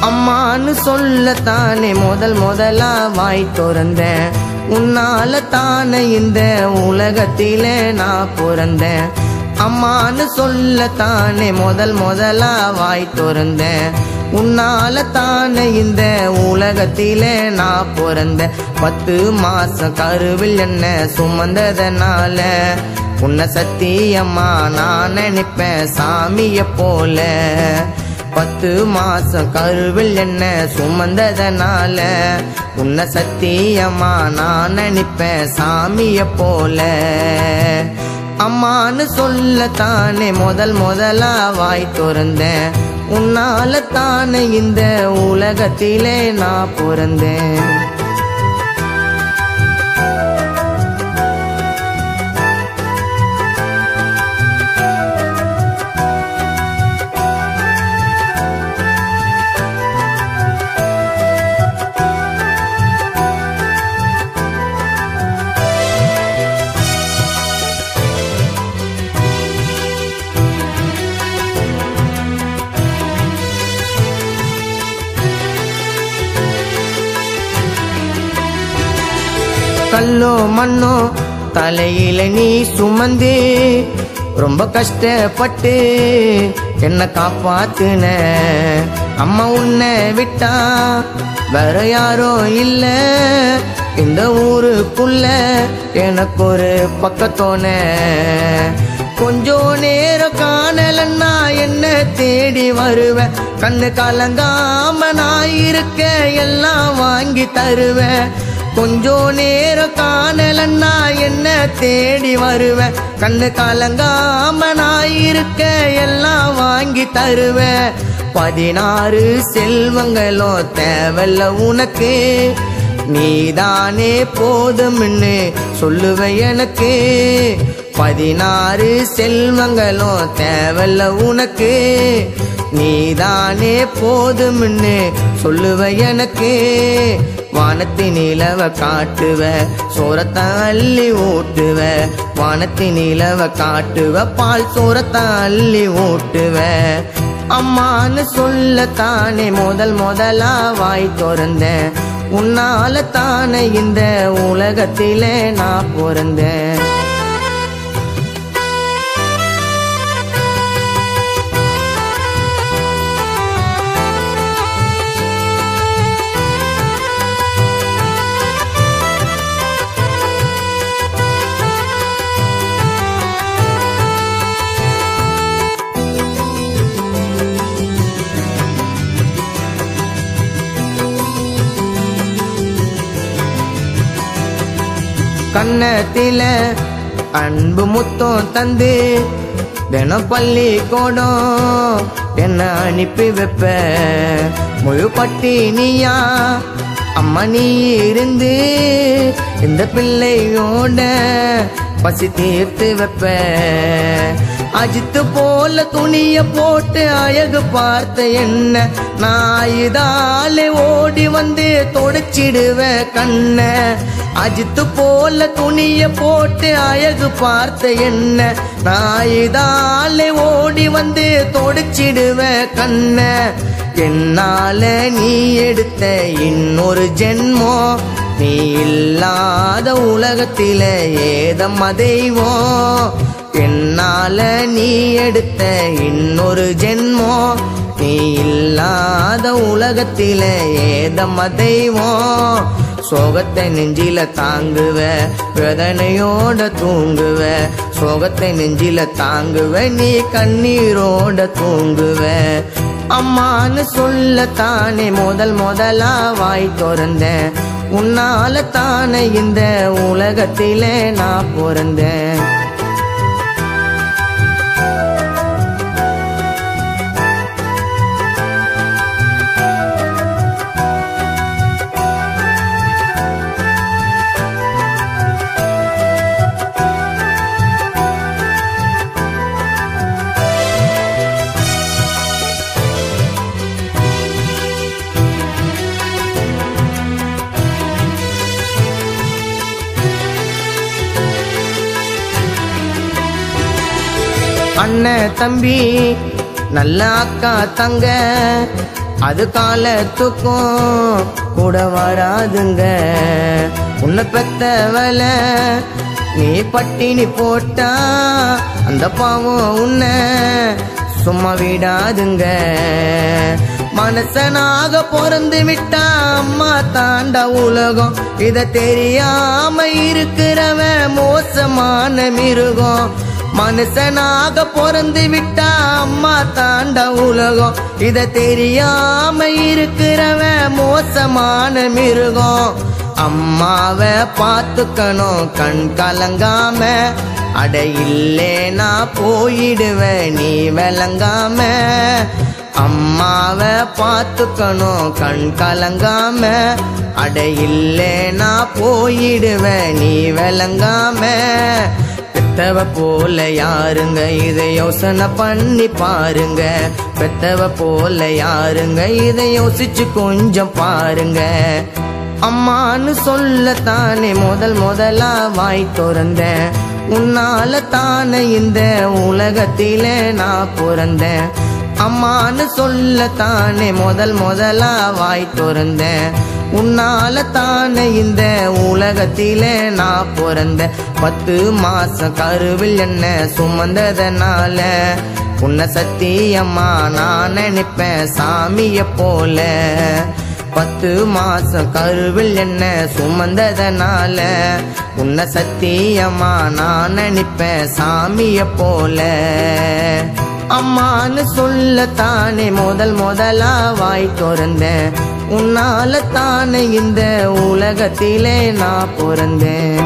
அம்மான்னு சொல்லத்தானே முதலா வாய் திறந்தேன். உன்னால தானே இந்த உலகத்திலே நான் பிறந்தேன். அம்மான்னு சொல்லத்தானே முதலா வாய் திறந்தேன். உன்னால தானே இந்த உலகத்திலே நான் பிறந்தேன். 10 மாசம் கருவில் என்ன சுமந்ததனால உன்னை சத்தியம்மா நான் நினைப்பேன் சாமிய போல. 10 மாசம் கருவில் என்ன சுமந்ததனால உன்னை சத்தியம்மா நான் நினைப்பேன் சாமிய போல. அம்மான்னு சொல்லத்தானே முதலா வாய் திறந்தேன். உன்னால தானே இந்த உலகத்திலே நான் பிறந்தேன். கல்லோ மண்ணோ தலையில நீ சுமந்து ரொம்ப கஷ்டப்பட்டு என்ன காப்பாத்துன. அம்மா உன்னை விட்டா வேற யாரோ இல்ல இந்த ஊருக்குள்ள எனக்கு ஒரு பக்கத்தோன. கொஞ்சம் நேரம் காணலன்னா என்ன தேடி வருவேன். கண்ணு கலங்காம நான் இருக்க எல்லாம் வாங்கி தருவேன். கொஞ்சம் நேரம் காணலன்னா என்ன தேடி வருவேன். கண்ணு கலங்காம நான் இருக்க எல்லாம் வாங்கி தருவேன். 16 செல்வங்களோ தேவல்ல உனக்கு, நீதானே போதும்னு சொல்லுவேன் எனக்கு. 16 செல்வங்களோ தேவல்ல உனக்கு, நீதானே போதும்னு சொல்லுவேன் எனக்கு. வானத்து நிலவ காட்டுவ சோரத்தை அள்ளி ஊட்டுவ. வானத்து நிலவ காட்டுவ பால் சோரத்தை அள்ளி ஊட்டுவ. அம்மான்னு சொல்லத்தானே முதலா வாய் திறந்தேன். உன்னால தானே இந்த உலகத்திலே நான் பிறந்தேன். கண்ணத்தில அன்பு முத்தம் தந்து தினம் பள்ளிக்கூடம் என்ன அனுப்பி வைப்ப. முழு பட்டினியா அம்மா நீ இருந்து இந்த பிள்ளையோட பசி தீர்த்து வைப்ப. அஜித்து போல துணிய போட்டு அழகு பார்த்த என்ன நான் இதாலே ஓடி வந்து தொடச்சிடுவ கண்ண. அஜித்து போல துணிய போட்டு அழகு பார்த்த என்ன நான் இதாலே ஓடி வந்து தொடச்சிடுவ கண்ண. என்னால நீ எடுத்த இன்னொரு ஜென்மம், நீ இல்லாத உலகத்தில ஏதம்மா தெய்வம். என்னால நீ எடுத்த இன்னொரு ஜென்மம், நீ இல்லாத உலகத்தில ஏதம்மா தெய்வம். சோகத்தை நெஞ்சில தாங்குவ வேதனையோட தூங்குவ. சோகத்தை நெஞ்சில தாங்குவ நீ கண்ணீரோட தூங்குவ. அம்மான்னு சொல்லத்தானே முதலா வாய் திறந்தேன். உன்னால தானே இந்த உலகத்திலே நான் பிறந்தேன். அண்ணன் தம்பி நல்ல அக்கா தங்க அது காலத்துக்கும் கூட வராதுங்க. உன்னை பெத்தவள நீ பட்டினி போட்டா அந்த பாவம் உன்னை சும்மா விடாதுங்க. மனுஷனாக பிறந்து விட்டா அம்மா தாண்டா உலகம். இத தெரியாம இருக்கிறவன் மோசமான மிருகம். மனுஷனாக பிறந்து விட்டா அம்மா தாண்டா உலகம். இத தெரியாம இருக்கிறவன் மோசமான மிருகம். அம்மாவை பார்த்துக்கணும் கண் கலங்காம. அட இல்லேனா போயிடுவேன் நீ விளங்காம. அம்மாவை பார்த்துக்கணும் கண் கலங்காம. அட இல்லேனா போயிடுவேன் நீ விளங்காம. பெத்தவ போல யாருங்க இதை யோசனை பண்ணி பாருங்க. பெத்தவ போல யாருங்க இதை யோசிச்சு கொஞ்சம் பாருங்க. அம்மான்னு சொல்லத்தானே முதலா வாய் திறந்தேன். உன்னால தானே இந்த உலகத்திலே நான் பிறந்தேன். அம்மான்னு சொல்லத்தானே முதலா வாய் திறந்தேன். உன்னால தானே இந்த உலகத்திலே நான் பிறந்தேன். 10 மாசம் கருவில் என்ன சுமந்ததனால உன்னை சத்தியம்மா நான் நினைப்பேன் சாமிய போல. 10 மாசம் கருவில் என்ன சுமந்ததனால உன்னை சத்தியம்மா நான் நினைப்பேன் சாமிய போல. அம்மான்னு சொல்லத்தானே முதலா வாய் திறந்தேன். உன்னால தானே இந்த உலகத்திலே நான் பிறந்தேன்.